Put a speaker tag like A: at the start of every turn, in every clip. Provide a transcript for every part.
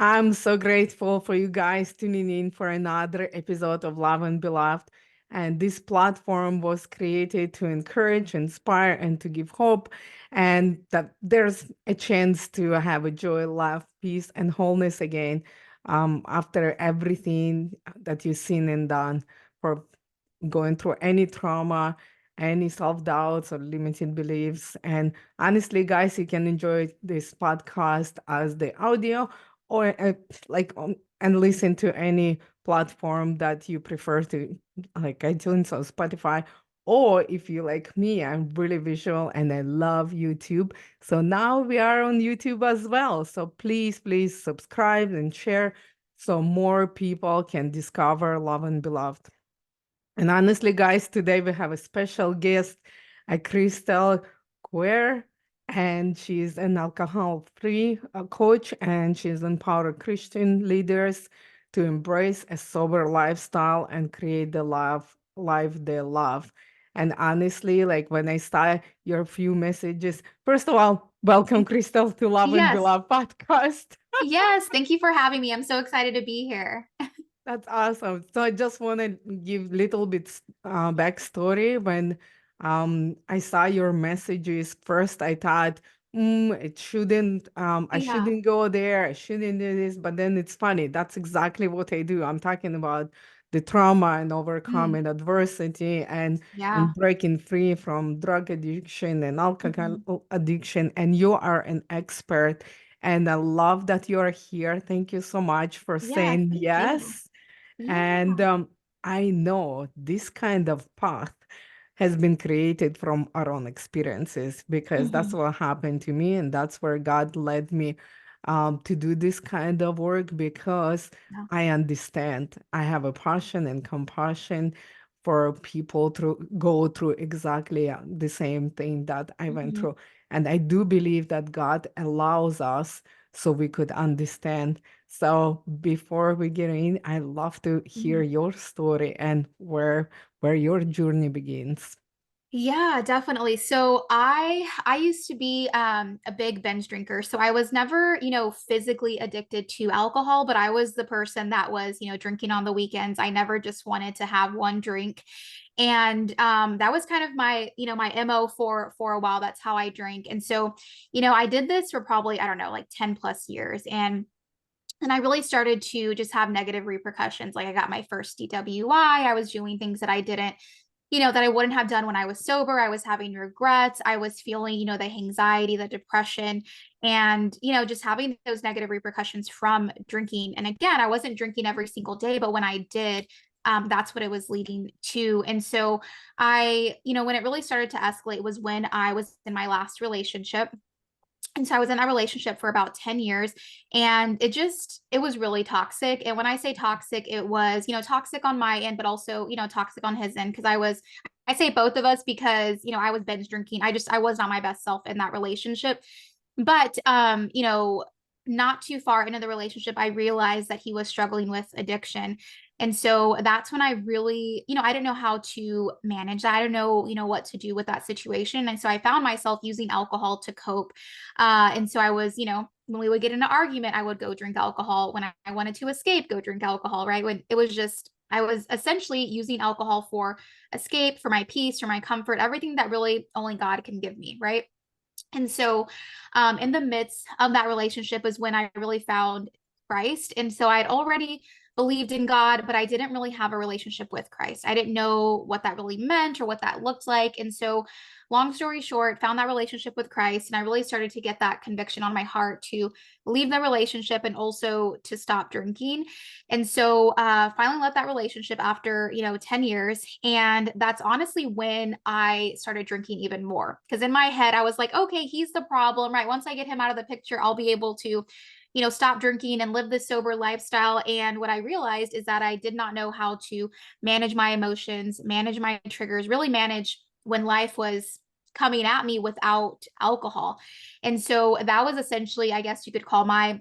A: I'm so grateful for you guys tuning in for another episode of Love and Beloved. And this platform was created to encourage, inspire, and to give hope. And that there's a chance to have a joy, love, peace, and wholeness again after everything that you've seen and done for going through any trauma, any self-doubts or limited beliefs. And honestly, guys, you can enjoy this podcast as the audio or and listen to any platform that you prefer to, like iTunes or Spotify. Or if you like me, I'm really visual and I love YouTube. So now we are on YouTube as well. So please subscribe and share so more people can discover Love and Beloved. And honestly, guys, today we have a special guest, a Chrystal Cuellar, and she's an alcohol-free coach, and she's empowered Christian leaders to embrace a sober lifestyle and create the life they love. And honestly, like when I saw your few messages, first of all, welcome, Crystal, to Love and
B: Yes.
A: Beloved podcast.
B: Yes. Thank you for having me. I'm so excited to be here.
A: That's awesome. So I just want to give little bit backstory. When I saw your messages first, I thought, it shouldn't, I
B: Yeah.
A: shouldn't go there. I shouldn't do this. But then it's funny. That's exactly what I do. I'm talking about the trauma and
B: Mm,
A: overcoming adversity and
B: yeah.
A: breaking free from drug addiction and alcohol
B: Mhm.
A: addiction. And you are an expert. And I love that you are here. Thank you so much for
B: Yes.
A: saying
B: Thank you.
A: yes.
B: Yeah.
A: And I know this kind of path has been created from our own experiences because that's
B: Mhm.
A: what happened to me. And that's where God led me to do this kind of work because
B: Yeah.
A: I understand. I have a passion and compassion for people to go through exactly the same thing that I went
B: Mhm.
A: through. And I do believe that God allows us so we could understand. So before we get in, I love to hear
B: Mhm.
A: your story and where your journey begins.
B: Yeah, definitely. So I used to be a big binge drinker. So I was never, physically addicted to alcohol, but I was the person that was, drinking on the weekends. I never just wanted to have one drink. And that was kind of my, my MO for a while. That's how I drank. And so, I did this for probably, I don't know, like 10 plus years. And I really started to just have negative repercussions. Like I got my first DWI. I was doing things that I didn't, that I wouldn't have done when I was sober. I was having regrets. I was feeling, the anxiety, the depression, and, just having those negative repercussions from drinking. And again, I wasn't drinking every single day, but when I did, that's what it was leading to. And so when it really started to escalate was when I was in my last relationship. And so I was in that relationship for about 10 years, and it was really toxic. And when I say toxic, it was, toxic on my end, but also, toxic on his end. Cause I say both of us because, I was binge drinking. I was not my best self in that relationship. But, not too far into the relationship, I realized that he was struggling with addiction. And so that's when I really, I didn't know how to manage that. I don't know, what to do with that situation. And so I found myself using alcohol to cope. And so I was, when we would get in an argument, I would go drink alcohol. When I wanted to escape, go drink alcohol, right? When it was just, I was essentially using alcohol for escape, for my peace, for my comfort, everything that really only God can give me, right? And so, in the midst of that relationship is when I really found Christ. And so I had already believed in God, but I didn't really have a relationship with Christ. I didn't know what that really meant or what that looked like. And so, long story short, found that relationship with Christ. And I really started to get that conviction on my heart to leave the relationship and also to stop drinking. And so finally left that relationship after, 10 years. And that's honestly when I started drinking even more. Because in my head, I was like, okay, he's the problem, right? Once I get him out of the picture, I'll be able to, stop drinking and live this sober lifestyle. And what I realized is that I did not know how to manage my emotions, manage my triggers, really manage when life was coming at me without alcohol. And so that was essentially, I guess you could call my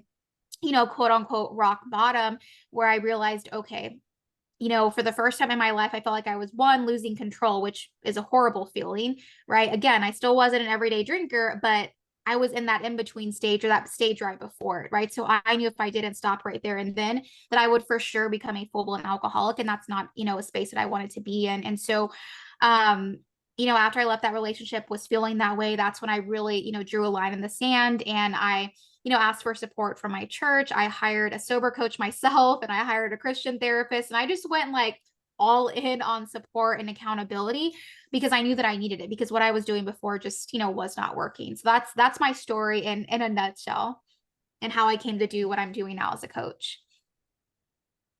B: quote unquote rock bottom, where I realized, okay, for the first time in my life, I felt like I was losing control, which is a horrible feeling, right? Again, I still wasn't an everyday drinker, but I was in that in-between stage, or that stage right before it, right? So I knew if I didn't stop right there and then, that I would for sure become a full-blown alcoholic. And that's not, a space that I wanted to be in. And so, um, after I left that relationship, was feeling that way, that's when I really, drew a line in the sand, and I, asked for support from my church. I hired a sober coach myself, and I hired a Christian therapist, and I just went like all in on support and accountability, because I knew that I needed it, because what I was doing before just, was not working. So that's my story in a nutshell, and how I came to do what I'm doing now as a coach.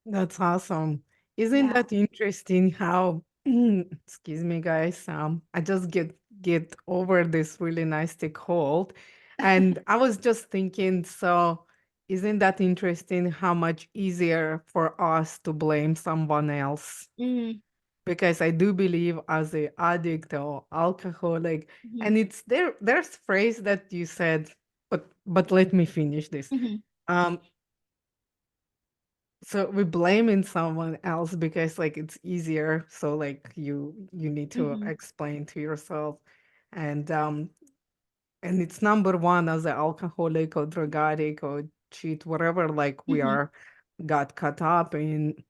A: That's awesome. Isn't
B: Yeah.
A: that interesting how, excuse me, guys, I just get over this really nasty cold. And I was just thinking, so isn't that interesting how much easier for us to blame someone else?
B: Mm-hmm.
A: Because I do believe as a addict or alcoholic,
B: Mm-hmm.
A: and it's there's phrase that you said, but let me finish this.
B: Mm-hmm.
A: Um, so we blaming someone else because like it's easier. So like you need to
B: Mm-hmm.
A: explain to yourself, and um and it's number one as an alcoholic or drug addict or cheat, whatever, like we
B: Mm-hmm.
A: are got caught up in,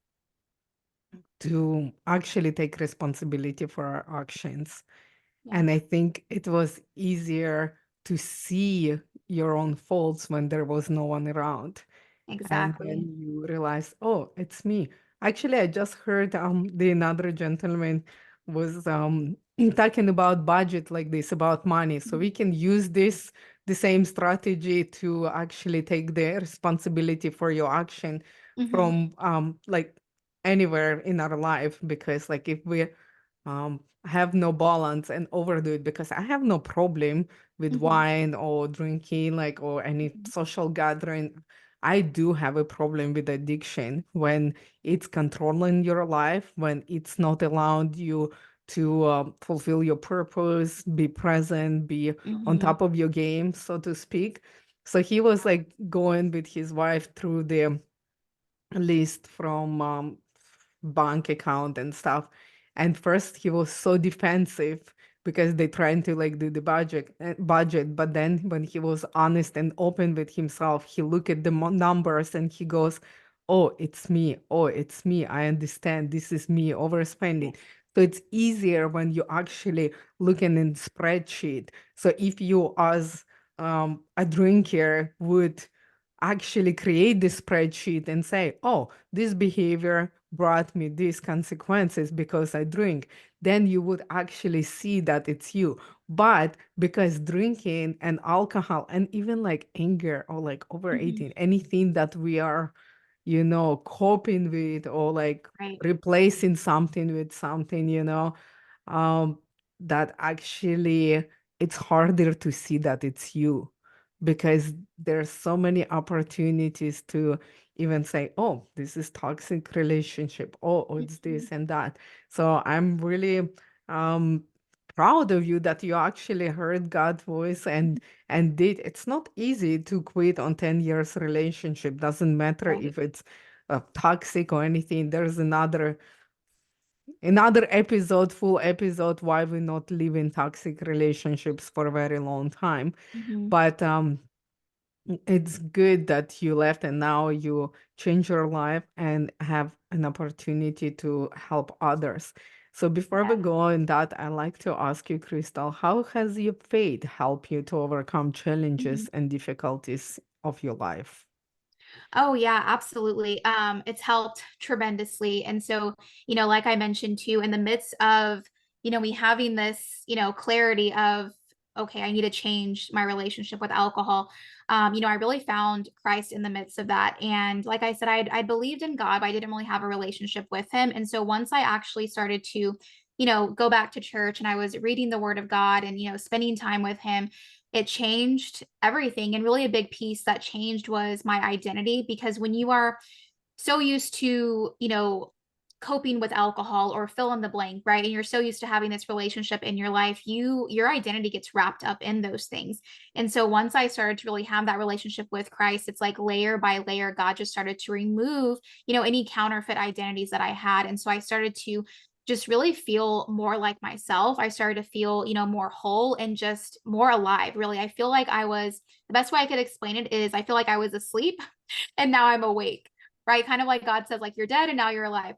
A: to actually take responsibility for our actions.
B: Yeah.
A: And I think it was easier to see your own faults when there was no one around. And then
B: Exactly.
A: you realize, oh, it's me. Actually, I just heard the another gentleman was talking about budget like this, about money. So we can use the same strategy to actually take the responsibility for your action
B: Mm-hmm.
A: from like anywhere in our life. Because like if we have no balance and overdo it, because I have no problem with
B: Mm-hmm.
A: wine or drinking, like, or any
B: Mm-hmm.
A: social gathering. I do have a problem with addiction when it's controlling your life, when it's not allowing you to fulfill your purpose, be present, be on
B: Mm-hmm.
A: top of your game, so to speak. So he was like going with his wife through the list from bank account and stuff. And first he was so defensive because they trying to like do the budget. But then when he was honest and open with himself, he looked at the numbers and he goes, "Oh, it's me. Oh, it's me. I understand. This is me overspending." So it's easier when you actually looking in spreadsheet. So if you as a drinker would actually create this spreadsheet and say, oh, this behavior brought me these consequences because I drink, then you would actually see that it's you. But because drinking and alcohol and even like anger or like
B: Mm-hmm.
A: overeating, anything that we are, coping with or like
B: Right.
A: replacing something with something, um, that actually it's harder to see that it's you because there's so many opportunities to even say, oh, this is toxic relationship. Oh, it's
B: Mm-hmm.
A: this and that. So I'm really um proud of you that you actually heard God's voice and did. It's not easy to quit on 10 years relationship. Doesn't matter
B: Right.
A: if it's toxic or anything. There's another episode, full episode, why we not live in toxic relationships for a very long time.
B: Mm-hmm.
A: But it's good that you left and now you change your life and have an opportunity to help others. So before we
B: Yeah.
A: go on that, I'd like to ask you, Crystal, how has your faith helped you to overcome
B: Mm-hmm.
A: challenges and difficulties of your life?
B: Oh yeah, absolutely. It's helped tremendously. And so, like I mentioned too, in the midst of, me having this, clarity of, okay, I need to change my relationship with alcohol. I really found Christ in the midst of that. And like I said, I believed in God, but I didn't really have a relationship with him. And so once I actually started to, go back to church, and I was reading the word of God and, spending time with him, it changed everything. And really a big piece that changed was my identity, because when you are so used to, coping with alcohol or fill in the blank, right? And you're so used to having this relationship in your life, your identity gets wrapped up in those things. And so once I started to really have that relationship with Christ, it's like layer by layer, God just started to remove, any counterfeit identities that I had. And so I started to just really feel more like myself. I started to feel, more whole and just more alive, really. I feel like the best way I could explain it is I feel like I was asleep and now I'm awake, right? Kind of like God says, like, you're dead and now you're alive.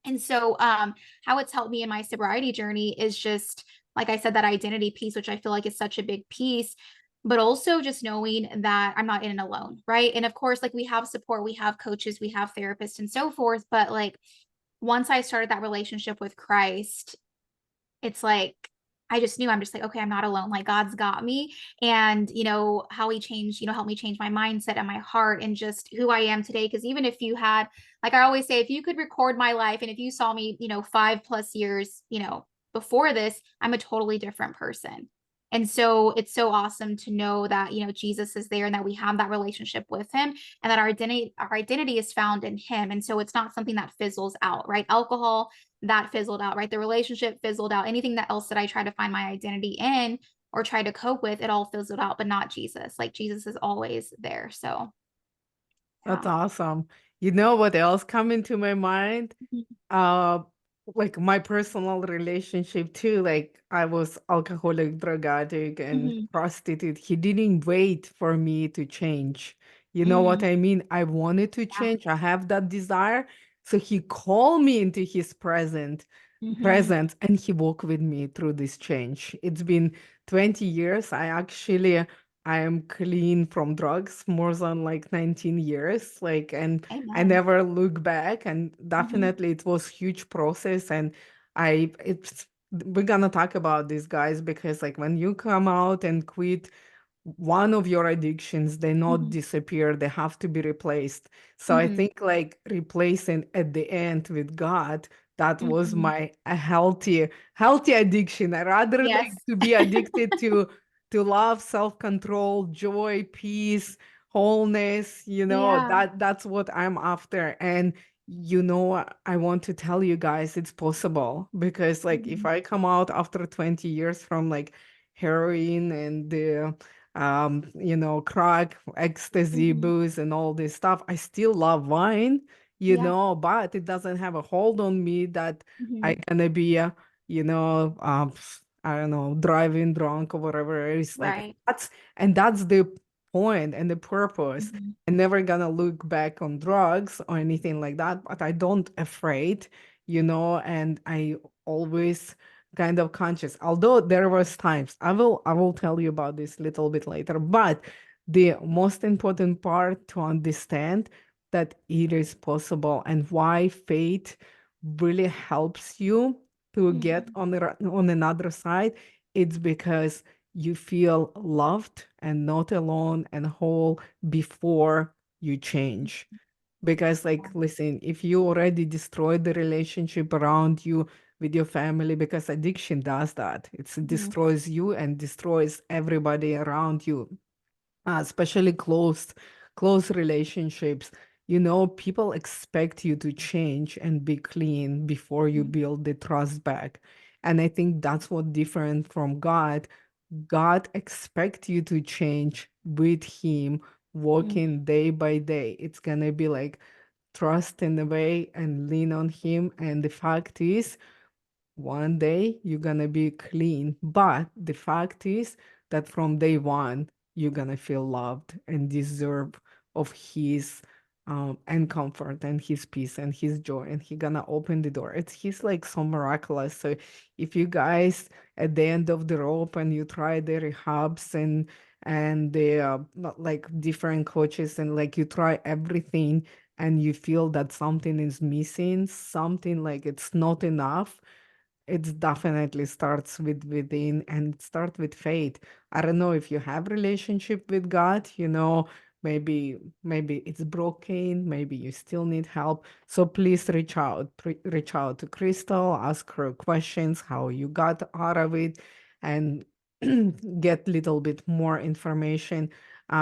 B: And so, how it's helped me in my sobriety journey is just, like I said, that identity piece, which I feel like is such a big piece, but also just knowing that I'm not in it alone, right? And of course, like we have support, we have coaches, we have therapists and so forth. But like once I started that relationship with Christ, it's like I just knew, I'm just like, okay, I'm not alone. Like God's got me. And how he changed, helped me change my mindset and my heart and just who I am today. Cause even if you had, like I always say, if you could record my life and if you saw me, 5+ years, before this, I'm a totally different person. And so it's so awesome to know that, Jesus is there and that we have that relationship with him and that our identity is found in him. And so it's not something that fizzles out, right? Alcohol, that fizzled out, right? The relationship fizzled out. Anything that else that I try to find my identity in or try to cope with, it all fizzled out, but not Jesus. Like Jesus is always there. So,
A: That's
B: yeah.
A: awesome. You know what else come into my mind?
B: Mhm.
A: Uh, like my personal relationship too. Like I was alcoholic, drug addict, and
B: Mhm.
A: prostitute. He didn't wait for me to change. You know what
B: Mm.
A: I mean? I wanted to
B: Yeah.
A: change. I have that desire. So he called me into his
B: Mhm.
A: presence and he walked with me through this change. It's been 20 years. I am clean from drugs more than like 19 years. Like, and I
B: Amen.
A: never look back. And
B: Mhm.
A: definitely it was huge process. And we're gonna talk about this, guys, because like when you come out and quit one of your addictions, they not
B: Mhm.
A: disappear, they have to be replaced. So I
B: Mhm.
A: think like replacing at the end with God, that was
B: Mhm.
A: my a healthy addiction. I rather like
B: Yes.
A: to be addicted to love, self-control, joy, peace, wholeness,
B: Yeah.
A: that's what I'm after. And I want to tell you guys it's possible because like if
B: Mhm.
A: I come out after 20 years from like heroin and the crack, ecstasy,
B: Mhm.
A: booze, and all this stuff. I still love wine,
B: Yeah.
A: but it doesn't have a hold on me that I
B: Mhm.
A: gonna be, I don't know, driving drunk or whatever. It's like
B: Right.
A: that's the point and the purpose.
B: Mhm.
A: I'm never gonna look back on drugs or anything like that, but I don't afraid, and I always kind of conscious. Although there was times, I will tell you about this a little bit later, but the most important part to understand that it is possible and why faith really helps you to get
B: Mhm.
A: on another side, it's because you feel loved and not alone and whole before you change. Because, like, listen, if you already destroyed the relationship around you with your family, because addiction does that, it
B: Mhm.
A: destroys you and destroys everybody around you, especially close relationships. People expect you to change and be clean before you
B: Mhm.
A: build the trust back. And I think that's what different from God. God expect you to change with him,
B: Mhm.
A: walking day by day. It's gonna be like trust in the way and lean on him. And the fact is, one day you're gonna be clean, but the fact is that from day one you're gonna feel loved and deserve of his and comfort and his peace and his joy, and he gonna open the door. He's like so miraculous. So if you guys at the end of the rope and you try the rehabs and the like different coaches and like you try everything and you feel that something is missing, something like it's not enough, it definitely starts with within and start with faith. I don't know if you have relationship with God, maybe it's broken, maybe you still need help. So please reach out to Crystal, ask her questions, how you got out of it, and get little bit more information.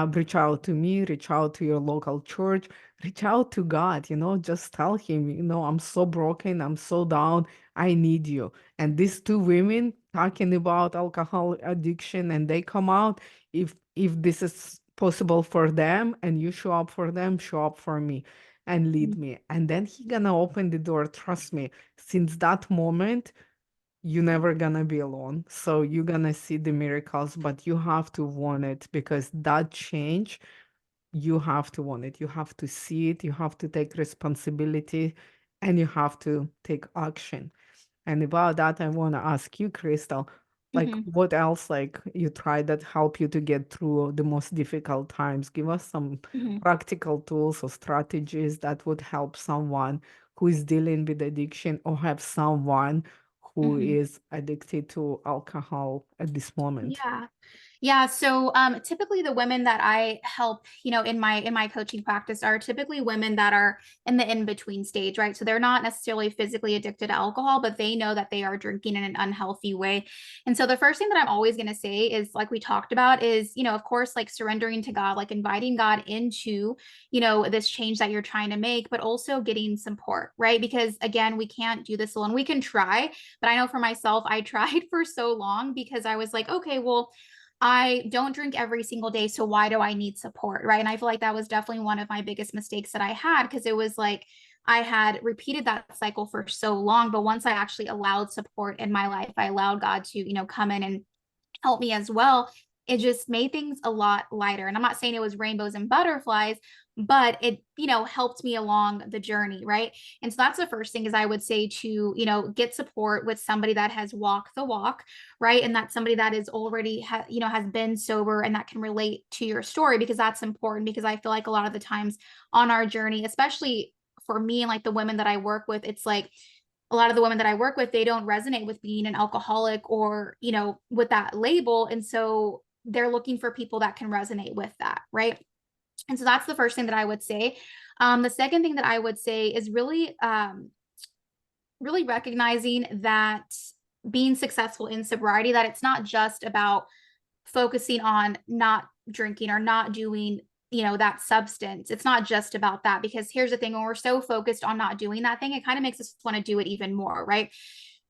A: Reach out to me, reach out to your local church, reach out to God, just tell him, I'm so broken, I'm so down, I need you. And these two women talking about alcohol addiction and they come out, if this is possible for them and you show up for them, show up for me. and lead
B: Mhm.
A: me. And then he gonna open the door. Trust me. Since that moment, you're never gonna be alone. So you're gonna see the miracles, but you have to want it, because that change, you have to want it. You have to see it. You have to take responsibility, and you have to take action. And about that, I want to ask you, Crystal, like
B: Mhm.
A: what else like you tried that help you to get through the most difficult times? Give us some
B: Mhm.
A: practical tools or strategies that would help someone who is dealing with addiction, or have someone who
B: Mhm.
A: is addicted to alcohol at this moment.
B: Yeah. Yeah, so typically the women that I help, in my coaching practice are typically women that are in the in between stage, right? So they're not necessarily physically addicted to alcohol, but they know that they are drinking in an unhealthy way. And so the first thing that I'm always going to say is, like we talked about, is, of course, like surrendering to God, like inviting God into, this change that you're trying to make, but also getting support, right? Because again, we can't do this alone. We can try, but I know for myself, I tried for so long because I was like, okay, well, I don't drink every single day, so why do I need support, right? And I feel like that was definitely one of my biggest mistakes that I had, because it was like I had repeated that cycle for so long. But once I actually allowed support in my life, I allowed God to, come in and help me as well. It just made things a lot lighter. And I'm not saying it was rainbows and butterflies, but it, helped me along the journey, right? And so that's the first thing, is I would say to, get support with somebody that has walked the walk, right? And that's somebody that is already has been sober and that can relate to your story, because that's important. Because I feel like a lot of the times on our journey, especially for me and like the women that I work with, it's like a lot of the women that I work with, they don't resonate with being an alcoholic, or, with that label. And so they're looking for people that can resonate with that. Right. And so that's the first thing that I would say. The second thing that I would say is really, really recognizing that being successful in sobriety, that it's not just about focusing on not drinking or not doing, that substance. It's not just about that, because here's the thing: when we're so focused on not doing that thing, it kind of makes us want to do it even more, right?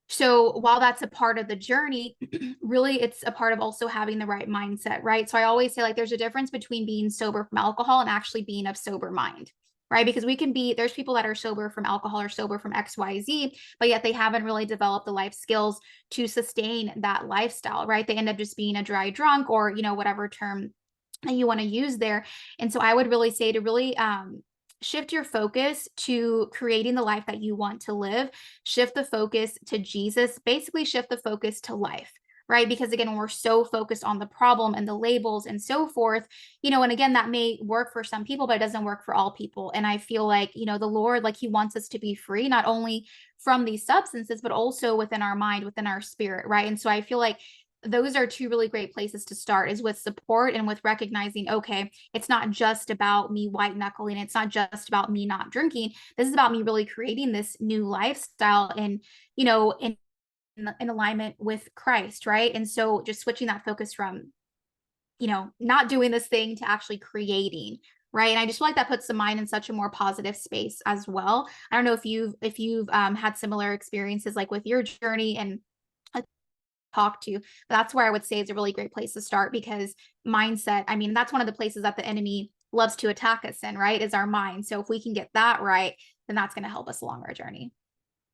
B: So while that's a part of the journey, really it's a part of also having the right mindset, right? So I always say, like, there's a difference between being sober from alcohol and actually being of sober mind, right? Because there's people that are sober from alcohol or sober from XYZ, but yet they haven't really developed the life skills to sustain that lifestyle, right? They end up just being a dry drunk, or, whatever term that you want to use there. And so I would really say to really shift your focus to creating the life that you want to live, shift the focus to Jesus, basically shift the focus to life. Right. Because again, when we're so focused on the problem and the labels and so forth, and again, that may work for some people, but it doesn't work for all people. And I feel like, the Lord, like, He wants us to be free, not only from these substances, but also within our mind, within our spirit. Right. And so I feel like those are two really great places to start, is with support and with recognizing, okay, it's not just about me white knuckling. It's not just about me not drinking. This is about me really creating this new lifestyle, and, in alignment with Christ. Right. And so just switching that focus from, not doing this thing to actually creating. Right. And I just feel like that puts the mind in such a more positive space as well. I don't know if you've had similar experiences like with your journey and talk to. But that's where I would say is a really great place to start, because mindset, I mean, that's one of the places that the enemy loves to attack us in, right? Is our mind. So if we can get that right, then that's going to help us along our journey.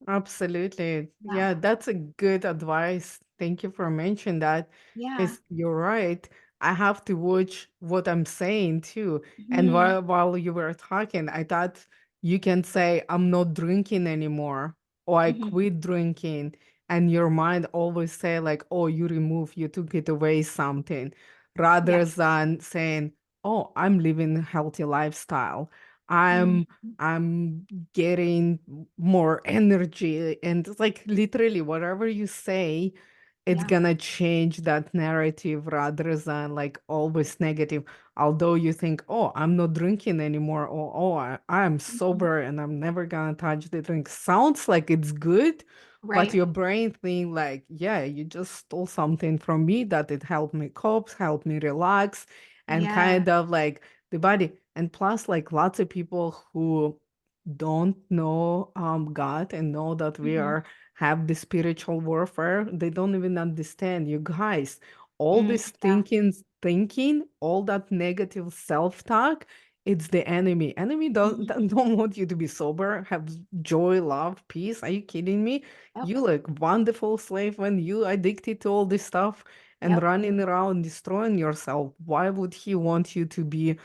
A: Absolutely.
B: Yeah.
A: Yeah, that's a good advice. Thank you for mentioning that.
B: Yeah.
A: Because you're right. I have to watch what I'm saying too. And
B: Mhm.
A: while you were talking, I thought you can say, I'm not drinking anymore, or I
B: Mhm.
A: quit drinking. And your mind always say like, oh, you took it away something,
B: Yeah.
A: rather than saying, oh, I'm living a healthy lifestyle.
B: Mhm.
A: I'm getting more energy, and it's like literally whatever you say, it's
B: Yeah.
A: gonna change that narrative, rather than like always negative. Although you think, oh, I'm not drinking anymore, or oh, I'm
B: Mhm.
A: sober and I'm never gonna touch the drink, sounds like it's good, but
B: Right.
A: your brain think like, yeah, you just stole something from me, that it helped me cope, helped me relax, and
B: Yeah.
A: kind of like the body. And plus, like lots of people who don't know God and know that we
B: Mhm.
A: are have the spiritual warfare, they don't even understand. You guys, all
B: Mm.
A: this
B: Yeah.
A: thinking, all that negative self-talk, it's the enemy. Enemy don't
B: Mhm.
A: don't want you to be sober, have joy, love, peace. Are you kidding me?
B: Yep.
A: You like wonderful slave when you addicted to all this stuff and
B: Yep.
A: running around destroying yourself. Why would he want you to be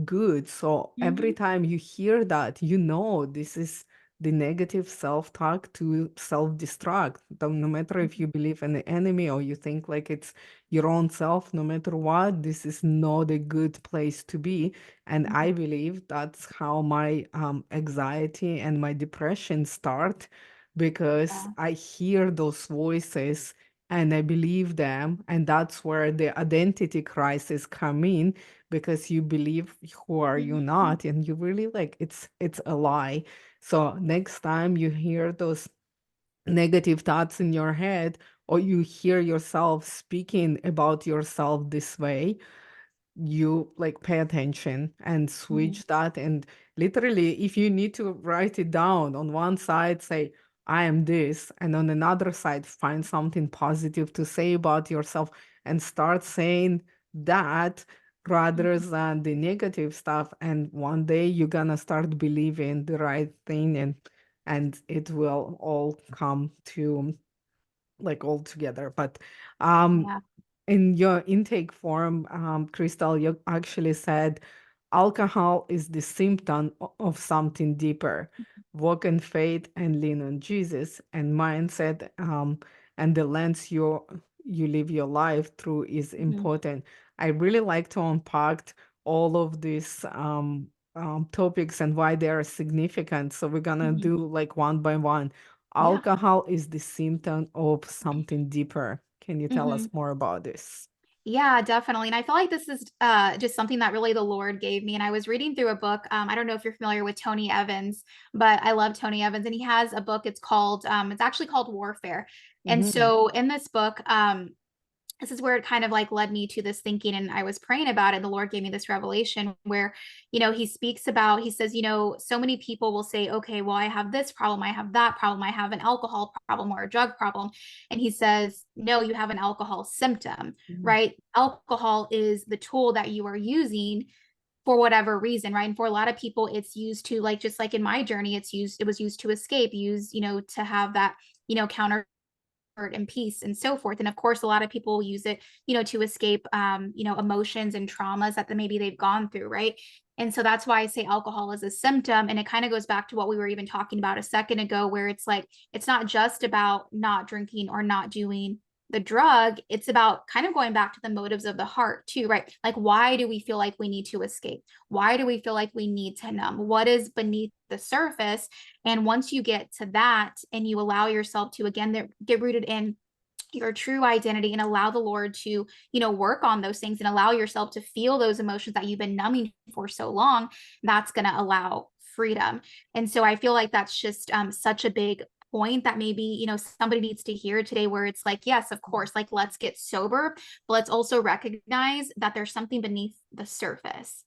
A: good? So every
B: Mhm.
A: time you hear that, you know this is the negative self-talk to self-destruct. No matter if you believe in the enemy or you think like it's your own self, no matter what, this is not a good place to be. And
B: Mhm.
A: I believe that's how my anxiety and my depression start, because
B: Yeah.
A: I hear those voices and I believe them. And that's where the identity crisis come in, because you believe who are you
B: Mhm.
A: not, and you really like it's a lie. So next time you hear those negative thoughts in your head, or you hear yourself speaking about yourself this way, you like pay attention and
B: Mhm.
A: switch that. And literally, if you need to write it down, on one side say I am this, and on another side find something positive to say about yourself, and start saying that rather
B: Mhm.
A: than the negative stuff. And one day you're gonna start believing the right thing, and it will all come to like all together. But um
B: Yeah.
A: in your intake form, Chrystal, you actually said alcohol is the symptom of something deeper. Walk in faith and lean on Jesus, and mindset, and the lens you live your life through is
B: Mhm.
A: important. I really like to unpack all of these topics and why they are significant. So we're gonna
B: Mhm.
A: do like one by one.
B: Yeah.
A: Alcohol is the symptom of something deeper. Can you tell us
B: Mhm.
A: more about this?
B: Yeah, definitely. And I feel like this is just something that really the Lord gave me. And I was reading through a book. I don't know if you're familiar with Tony Evans, but I love Tony Evans. And he has a book. It's actually called Warfare. And
A: Mhm.
B: so in this book, this is where it kind of like led me to this thinking, and I was praying about it. The Lord gave me this revelation where, he speaks about, he says, so many people will say, okay, well, I have this problem, I have that problem, I have an alcohol problem or a drug problem. And he says, no, you have an alcohol symptom,
A: Mhm.
B: right? Alcohol is the tool that you are using for whatever reason, right? And for a lot of people, it's used to, like, just like in my journey, it was used to escape, to have that, counter and peace and so forth. And of course, a lot of people use it, to escape, emotions and traumas that maybe they've gone through, right? And so that's why I say alcohol is a symptom. And it kind of goes back to what we were even talking about a second ago, where it's like, it's not just about not drinking or not doing the drug. It's about kind of going back to the motives of the heart too, right? Like, why do we feel like we need to escape? Why do we feel like we need to numb? What is beneath the surface? And once you get to that and you allow yourself to, again, get rooted in your true identity and allow the Lord to, work on those things and allow yourself to feel those emotions that you've been numbing for so long, that's going to allow freedom. And so I feel like that's just such a big point that maybe, somebody needs to hear today, where it's like, yes, of course, like, let's get sober, but let's also recognize that there's something beneath the surface,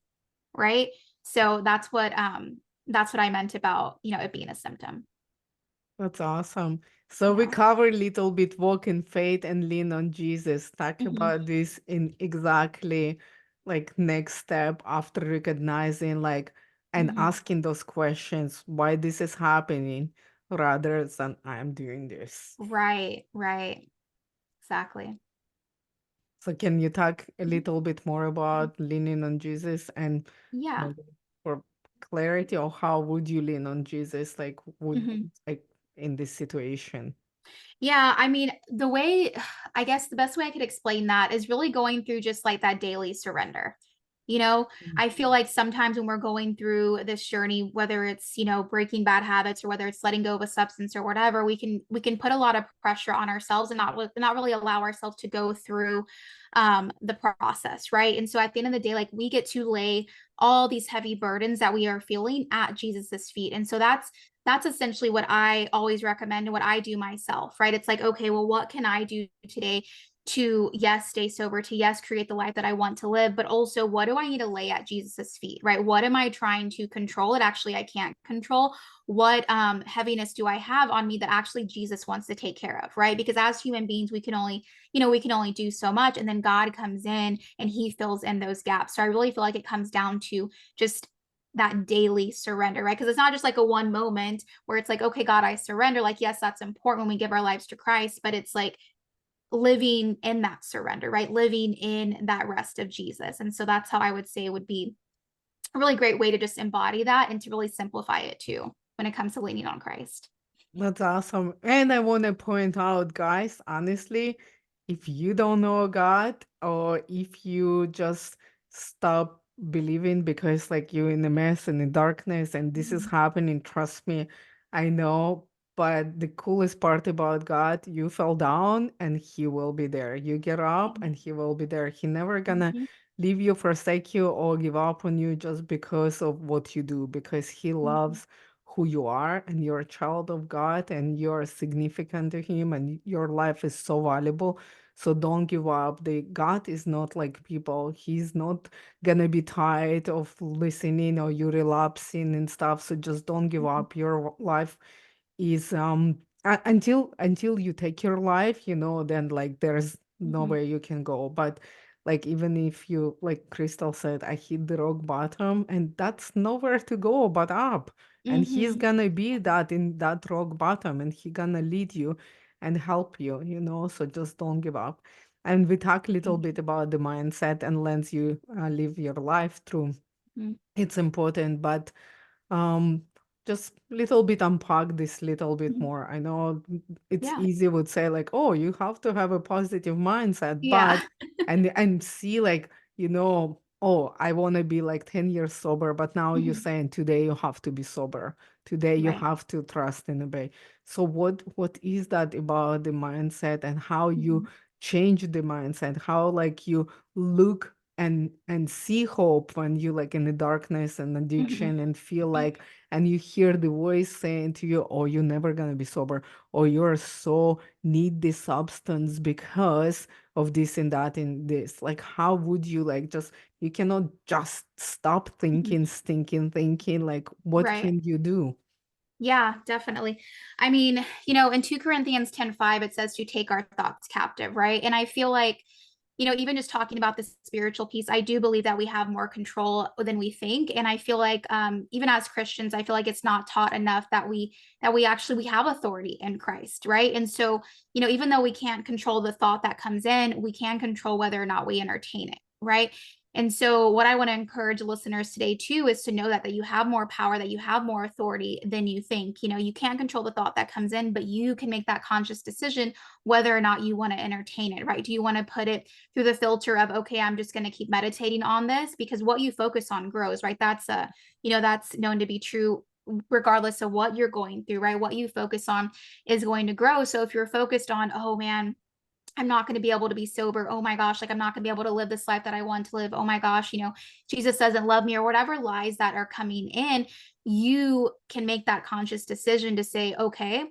B: right? So that's what I meant about, it being a symptom.
A: That's awesome. So we
B: Yeah.
A: covered a little bit walk in faith and lean on Jesus. Talk
B: Mhm.
A: about this in exactly like next step after recognizing like and
B: Mhm.
A: asking those questions, why this is happening, rather than I'm doing this.
B: Right, right. Exactly.
A: So can you talk a
B: Mhm.
A: little bit more about leaning on Jesus, and
B: Yeah.
A: maybe for clarity, or how would you lean on Jesus, like would
B: Mhm.
A: like in this situation?
B: Yeah, I mean, the way I guess the best way I could explain that is really going through just like that daily surrender. You know,
A: Mm.
B: I feel like sometimes when we're going through this journey, whether it's, breaking bad habits or whether it's letting go of a substance or whatever, we can put a lot of pressure on ourselves and not really allow ourselves to go through the process, right? And so at the end of the day, like, we get to lay all these heavy burdens that we are feeling at Jesus's feet. And so that's essentially what I always recommend and what I do myself, right? It's like, okay, well, what can I do today to, yes, stay sober, to, yes, create the life that I want to live, but also what do I need to lay at Jesus's feet, right? What am I trying to control? It actually I can't control. What heaviness do I have on me that actually Jesus wants to take care of, right? Because as human beings, we can only, we can only do so much, and then God comes in and he fills in those gaps. So I really feel like it comes down to just that daily surrender, right? Because it's not just like a one moment where it's like, okay, God, I surrender. Like, yes, that's important when we give our lives to Christ, but it's like living in that surrender, right? Living in that rest of Jesus. And so that's how I would say it would be a really great way to just embody that and to really simplify it too when it comes to leaning on Christ.
A: That's awesome. And I want to point out, guys, honestly, if you don't know God or if you just stop believing because like you're in a mess and in darkness and this is
B: Mhm.
A: happening, trust me, I know. But the coolest part about God, you fell down and he will be there. You get up and he will be there. He never gonna
B: Mhm.
A: leave you, forsake you, or give up on you just because of what you do, because he
B: Mhm.
A: loves who you are and you're a child of God and you're significant to him and your life is so valuable. So don't give up. The God is not like people. He's not gonna be tired of listening or you relapsing and stuff. So just don't give
B: Mhm.
A: up. Your life is until you take your life, then like there's
B: Mhm.
A: nowhere you can go. But like even if you, like Crystal said, I hit the rock bottom and that's nowhere to go but up. And he's
B: Mhm.
A: gonna be that in that rock bottom and he gonna lead you and help you, so just don't give up. And we talk a little
B: Thank
A: bit about the mindset and lens you live your life through.
B: you.
A: It's important, but um, just little bit unpack this little bit
B: Mhm.
A: more. I know it's
B: Yeah.
A: easy would say like, oh, you have to have a positive mindset,
B: Yeah.
A: but and see like, oh, I want to be like 10 years sober, but now you're
B: Mhm.
A: saying today you have to be sober. Today you
B: Right.
A: have to trust and obey. So what is that about the mindset and how you
B: Mhm.
A: change the mindset? How like you look and see hope when you like in the darkness and
B: Mhm.
A: addiction and feel like and you hear the voice saying to you, oh, you're never gonna be sober, or you're so need this substance because of this and that and this. Like how would you like just you cannot just stop
B: Mhm.
A: thinking, stinking thinking, like what
B: Right.
A: can you do?
B: Yeah, definitely. I mean, in 2 Corinthians 10:5, it says to take our thoughts captive, right? And I feel like, even just talking about the spiritual piece, I do believe that we have more control than we think. And I feel like even as Christians, I feel like it's not taught enough that we actually we have authority in Christ, right? And so, even though we can't control the thought that comes in, we can control whether or not we entertain it, right? And so, what I want to encourage listeners today too is to know that you have more power, that you have more authority than you think. You can't control the thought that comes in, but you can make that conscious decision whether or not you want to entertain it, right? Do you want to put it through the filter of, okay, I'm just going to keep meditating on this, because what you focus on grows, right? That's known to be true regardless of what you're going through, right? What you focus on is going to grow. So if you're focused on, oh man, I'm not going to be able to be sober. Oh my gosh, like I'm not going to be able to live this life that I want to live. Oh my gosh, Jesus doesn't love me, or whatever lies that are coming in, you can make that conscious decision to say, okay,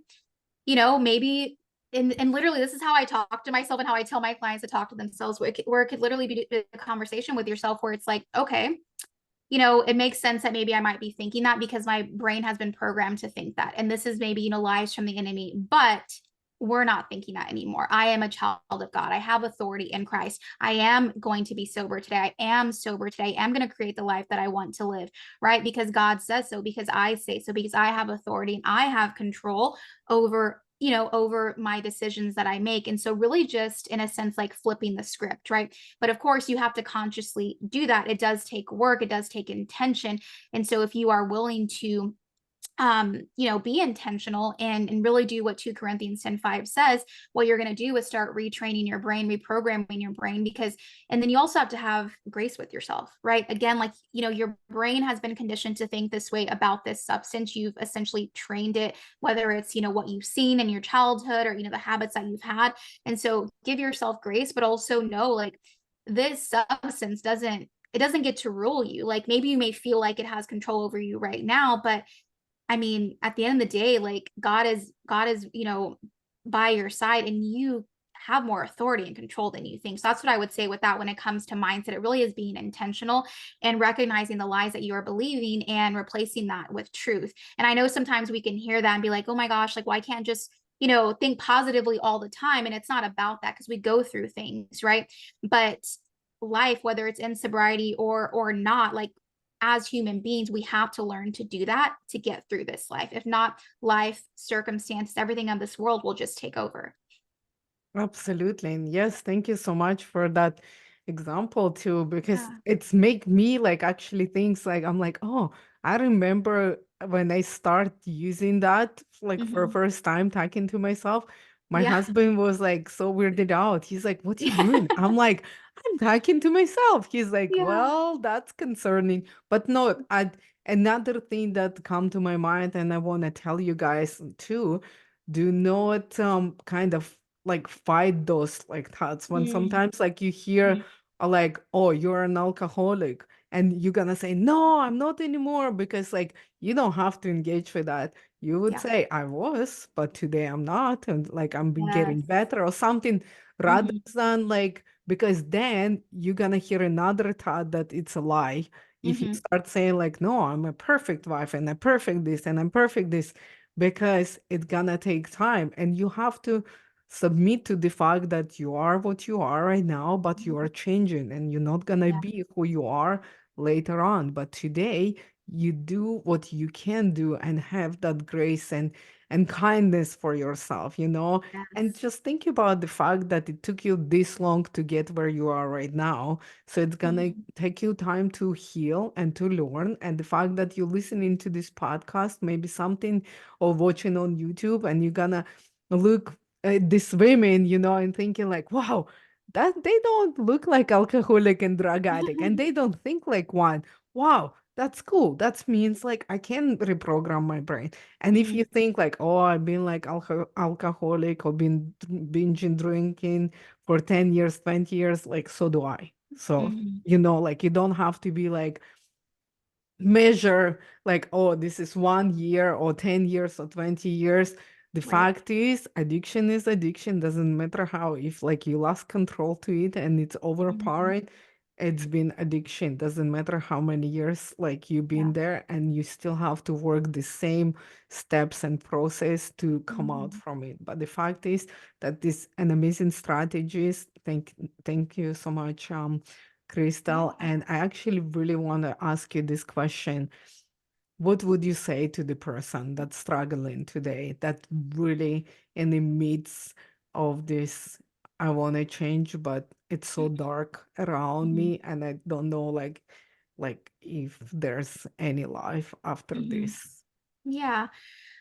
B: maybe, and literally this is how I talk to myself and how I tell my clients to talk to themselves, where it could literally be a conversation with yourself where it's like, okay, it makes sense that maybe I might be thinking that because my brain has been programmed to think that. And this is maybe, lies from the enemy, but we're not thinking that anymore. I am a child of God. I have authority in Christ. I am going to be sober today. I am sober today. I am going to create the life that I want to live, right? Because God says so, because I say so, because I have authority and I have control over my decisions that I make. And so really just in a sense, like flipping the script, right? But of course, you have to consciously do that. It does take work, it does take intention. And so if you are willing to be intentional and really do what 2 Corinthians 10:5 says, what you're going to do is start retraining your brain, reprogramming your brain, because, and then you also have to have grace with yourself, right? Again, like, your brain has been conditioned to think this way about this substance. You've essentially trained it, whether it's, what you've seen in your childhood or, the habits that you've had. And so give yourself grace, but also know like this substance doesn't get to rule you. Like maybe you may feel like it has control over you right now, but I mean, at the end of the day, like God is, by your side, and you have more authority and control than you think. So that's what I would say with that when it comes to mindset. It really is being intentional and recognizing the lies that you are believing and replacing that with truth. And I know sometimes we can hear that and be like, oh my gosh, like, why can't just, think positively all the time? And it's not about that because we go through things, right? But life, whether it's in sobriety or not, like, as human beings, we have to learn to do that to get through this life. If not, life, circumstances, everything of this world will just take over.
A: Absolutely. And yes, thank you so much for that example too, because
B: Yeah.
A: it's make me like actually things like I'm like, oh, I remember when I start using that like for
B: Mm-hmm.
A: first time talking to myself, my
B: Yeah.
A: husband was like so weirded out. He's like, what you doing? I'm like, I'm talking to myself. He's like,
B: Yeah.
A: well, that's concerning. But no, another thing that come to my mind and I want to tell you guys too, do not kind of like fight those like thoughts when
B: Mm-hmm.
A: sometimes like you hear like, oh, you're an alcoholic, and you're gonna say no, I'm not anymore, because like you don't have to engage with that. You would
B: Yeah.
A: say I was, but today I'm not, and like I'm been
B: Yes.
A: getting better or something, rather
B: Mm-hmm.
A: than like, because then you're gonna hear another thought that it's a lie if you
B: Mm-hmm.
A: start saying like, no, I'm a perfect wife and I'm perfect this and I'm perfect this, because it's gonna take time and you have to submit to the fact that you are what you are right now, but you are changing and you're not gonna
B: Yeah.
A: be who you are later on. But today you do what you can do and have that grace and kindness for yourself, and
B: Yes.
A: just think about the fact that it took you this long to get where you are right now. So it's gonna
B: Mm-hmm.
A: take you time to heal and to learn. And the fact that you're listening to this podcast, maybe something, or watching on YouTube, and you're gonna look at these women, and thinking like, wow, that they don't look like alcoholic and drug addict, and they don't think like one. Wow, that's cool. That means like I can reprogram my brain. And if
B: Mm-hmm.
A: you think like, oh, I've been like alcoholic or been binging drinking for 10 years, 20 years, like so do I. So,
B: Mm-hmm.
A: like you don't have to be like measure like, oh, this is 1 year or 10 years or 20 years. The
B: Right.
A: fact is addiction, doesn't matter how, if like you lost control to it and it's
B: Mm-hmm.
A: overpowering, it's been addiction, doesn't matter how many years like you've
B: Yeah.
A: been there, and you still have to work the same steps and process to come out
B: Mm-hmm.
A: from it. But the fact is that this an amazing strategist. Thank you so much, Chrystal.
B: Yeah.
A: And I actually really want to ask you this question. What would you say to the person that's struggling today, that really in the midst of this, I want to change, but it's so dark around
B: Mm-hmm.
A: me and I don't know like if there's any life after
B: Mm-hmm.
A: this?
B: Yeah.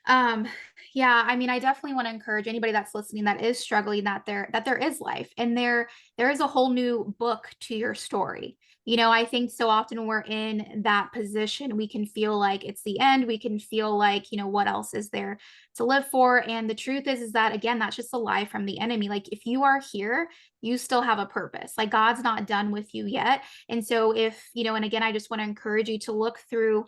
B: Um, yeah, I mean, I definitely want to encourage anybody that's listening that is struggling that there is life and there is a whole new book to your story. I think so often when we're in that position, we can feel like it's the end. We can feel like, what else is there to live for? And the truth is that again, that's just a lie from the enemy. Like if you are here, you still have a purpose. Like God's not done with you yet. And so and again, I just want to encourage you to look through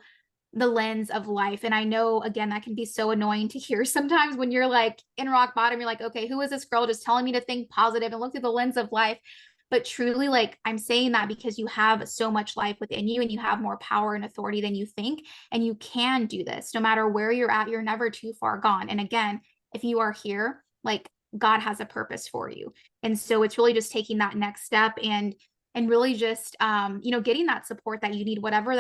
B: the lens of life. And I know, again, that can be so annoying to hear sometimes when you're like in rock bottom, you're like, okay, who is this girl just telling me to think positive and look through the lens of life? But truly, like, I'm saying that because you have so much life within you and you have more power and authority than you think. And you can do this no matter where you're at. You're never too far gone. And again, if you are here, like, God has a purpose for you. And so it's really just taking that next step and really just getting that support that you need, however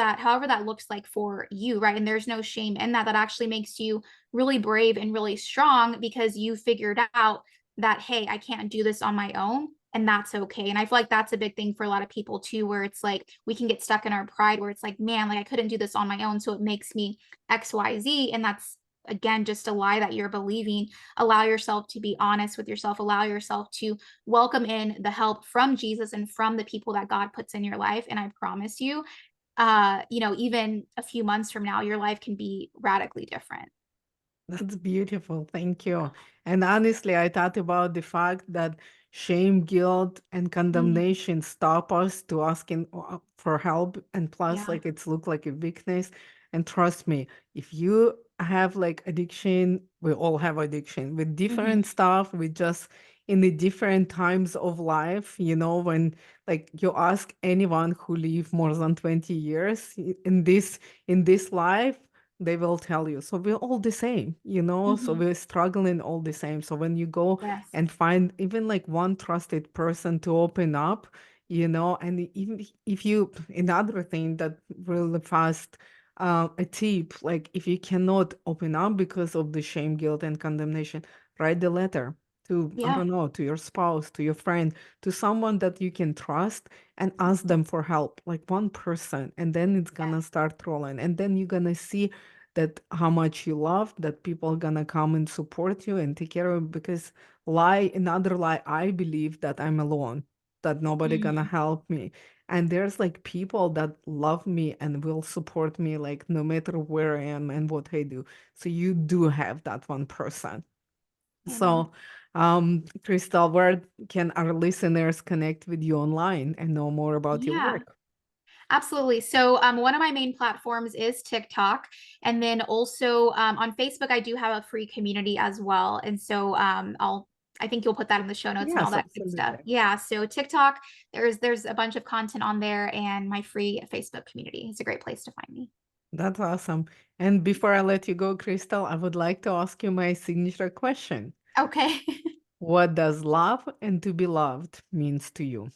B: that looks like for you, right? And there's no shame in that. That actually makes you really brave and really strong because you figured out that, hey, I can't do this on my own, and that's okay. And I feel like that's a big thing for a lot of people too, where it's like we can get stuck in our pride where it's like, man, like I couldn't do this on my own, so it makes me XYZ. And that's again just a lie that you're believing. Allow yourself to be honest with yourself, allow yourself to welcome in the help from Jesus and from the people that God puts in your life. And I promise you, even a few months from now, your life can be radically different.
A: That's beautiful. Thank you. And honestly, I thought about the fact that shame, guilt, and
B: Mhm.
A: condemnation stop us to asking for help. And plus,
B: Yeah.
A: like it's look like a weakness. And trust me, if you have like addiction, we all have addiction with
B: Mhm.
A: different stuff. We just in the different times of life, when like you ask anyone who live more than 20 years in this life, they will tell you. So we're all the same, so
B: Mhm.
A: we're struggling all the same. So when you go
B: Yes.
A: and find even like one trusted person to open up, and even if you, another thing that really fast, a tip, like if you cannot open up because of the shame, guilt, and condemnation, write the letter to, I
B: Yeah.
A: don't know, to your spouse, to your friend, to someone that you can trust, and ask them for help, like one person, and then it's
B: Yes.
A: gonna start rolling. And then you're gonna see that how much you love, that people are gonna come and support you and take care of you. Because another lie, I believe that I'm alone, that nobody gonna
B: Mm.
A: help me. And there's like people that love me and will support me, like no matter where I am and what I do. So you do have that one person.
B: Amen.
A: So, Crystal, where can our listeners connect with you online and know more about your
B: Yeah.
A: work?
B: Absolutely. So, one of my main platforms is TikTok, and then also on Facebook, I do have a free community as well. And so, I think you'll put that in the show notes and all
A: Yes,
B: that good stuff.
A: absolutely.
B: Yeah. So TikTok, there's a bunch of content on there, and my free Facebook community. It's a great place to find me.
A: That's awesome. And before I let you go, Crystal, I would like to ask you my signature question.
B: Okay.
A: What does love and to be loved means to you?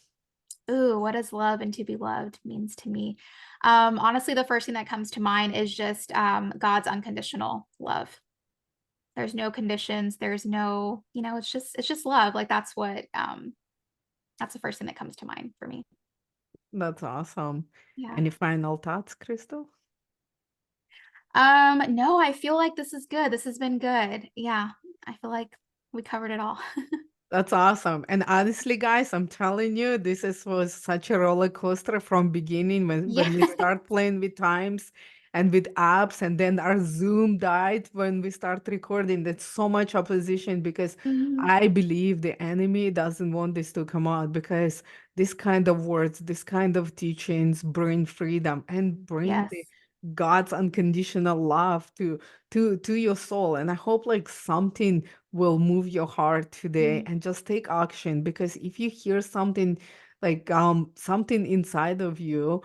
B: Ooh, what does love and to be loved means to me? Honestly, the first thing that comes to mind is just God's unconditional love. There's no conditions. There's no, it's just love. Like that's the first thing that comes to mind for me.
A: That's awesome.
B: Yeah.
A: Any final thoughts, Crystal?
B: No, I feel like this is good. This has been good. Yeah. I feel like we covered it all.
A: That's awesome. And honestly, guys, I'm telling you, was such a roller coaster from beginning when
B: Yeah.
A: we start playing with times and with apps, and then our Zoom died when we start recording. That's so much opposition because
B: Mhm.
A: I believe the enemy doesn't want this to come out, because this kind of words, this kind of teachings bring freedom and bring the
B: Yes.
A: God's unconditional love to your soul. And I hope like something will move your heart today,
B: Mhm.
A: and just take action. Because if you hear something, like something inside of you,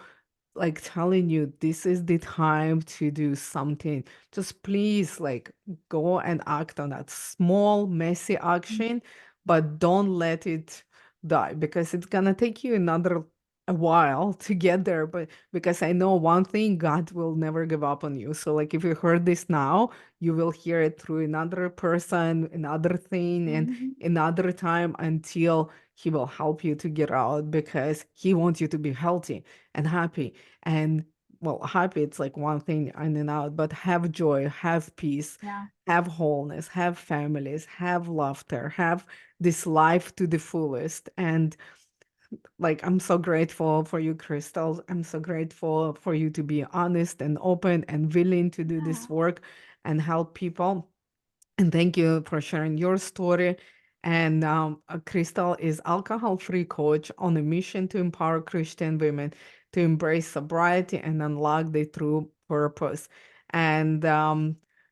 A: like telling you this is the time to do something, just please like go and act on that small messy action, but don't let it die, because it's gonna take you another a while to get there. But because I know one thing, God will never give up on you. So like if you heard this now, you will hear it through another person, another thing, and
B: Mhm.
A: another time, until he will help you to get out, because he wants you to be healthy and happy. And well, happy, it's like one thing in and out, but have joy, have peace,
B: Yeah.
A: have wholeness, have families, have laughter, have this life to the fullest. And like, I'm so grateful for you, Crystal. I'm so grateful for you to be honest and open and willing to do
B: Yeah.
A: this work and help people. And thank you for sharing your story. And Crystal is alcohol-free coach on a mission to empower Christian women to embrace sobriety and unlock their true purpose. And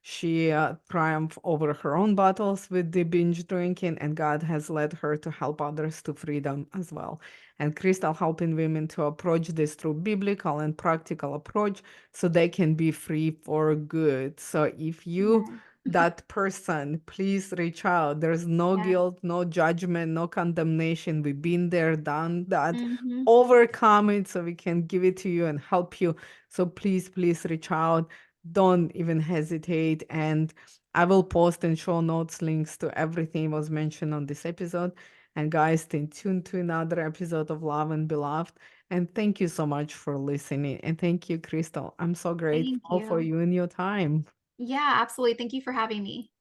A: she triumphed over her own battles with the binge drinking, and God has led her to help others to freedom as well. And Crystal helping women to approach this through biblical and practical approach, so they can be free for good. So if you
B: Amen.
A: that person, please reach out. There's no
B: Yes.
A: guilt, no judgment, no condemnation. We've been there, done that,
B: Mhm.
A: overcome it, so we can give it to you and help you. So please, please reach out. Don't even hesitate. And I will post in show notes links to everything was mentioned on this episode. And guys, stay tuned to another episode of Love and Beloved. And thank you so much for listening. And thank you, Crystal. I'm so
B: Thank
A: grateful for
B: you.
A: you and your time.
B: Yeah, absolutely. Thank you for having me.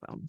A: So.